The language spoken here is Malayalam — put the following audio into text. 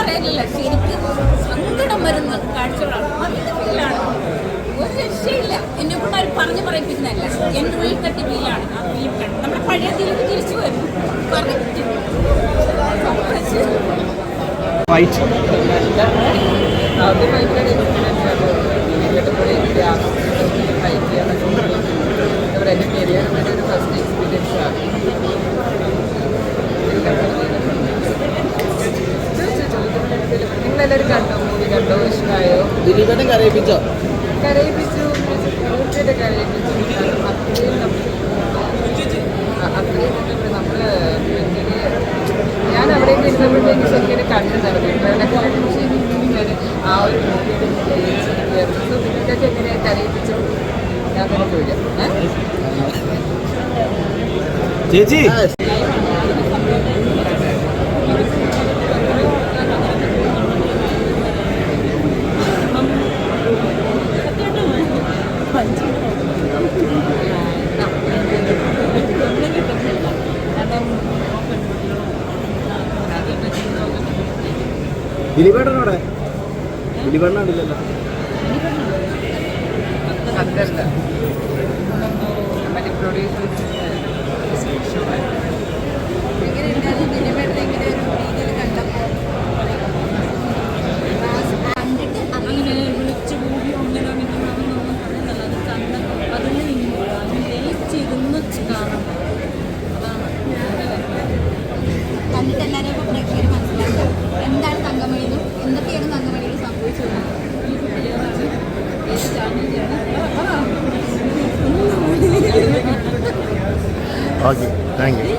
പറയാനില്ല, ശരിക്കും സങ്കടം വരുന്ന കാഴ്ചകളാണ്. അതിൻ്റെ ഫീലാണ്, ഒരു രക്ഷയില്ല. എന്നെ കൊണ്ട് അവർ പറഞ്ഞു പറയിപ്പിക്കുന്നതല്ല, എൻ്റെ ഉള്ളിൽ തട്ടി ഫീലാണ്. ആ ഫീൽ കണ്ട് നമ്മുടെ പഴയ തീർക്ക് തിരിച്ചു വരും. കറക്റ്റ് എൻ്റെ കരിയറിൻ്റെ ഒരു ഫസ്റ്റ് എക്സ്പീരിയൻസ് ആണ്. നിങ്ങളെല്ലാവരും കണ്ടോ? മൂവി കണ്ടോ? ഇഷ്ടമായോ? ദിലീപേട്ടൻ കരയിപ്പിച്ചോ? കരയിപ്പിച്ചു, തീർച്ചയായിട്ടും കരയിപ്പിച്ചു. അത്രയും നമ്മൾ ഞാൻ അവിടേക്ക് ഇരുന്നപ്പോഴത്തേക്ക് ശരിക്കും കണ്ടു നടന്നു. ശരിക്കും ഞാൻ ആ ഒരു മൂവിയുടെ നിങ്ങൾക്കൊക്കെ എങ്ങനെയാണ് കരയിപ്പിച്ചു? ഞാൻ തന്നെ ചോദിക്കാം. ചേച്ചി ദിലീപേട്ടനോടെ ദിലീപേട്ടനാണില്ലല്ലോ. അതല്ല മറ്റേ പ്രൊഡ്യൂസേഴ്സ് കണ്ടിട്ട് എല്ലാവരും പ്രേക്ഷകർ മനസ്സിലാക്കുക എന്താണ് തങ്കമണിന്നും എന്തൊക്കെയാണ് തങ്കമണിയിൽ സംഭവിച്ചത്. Okay, thank you.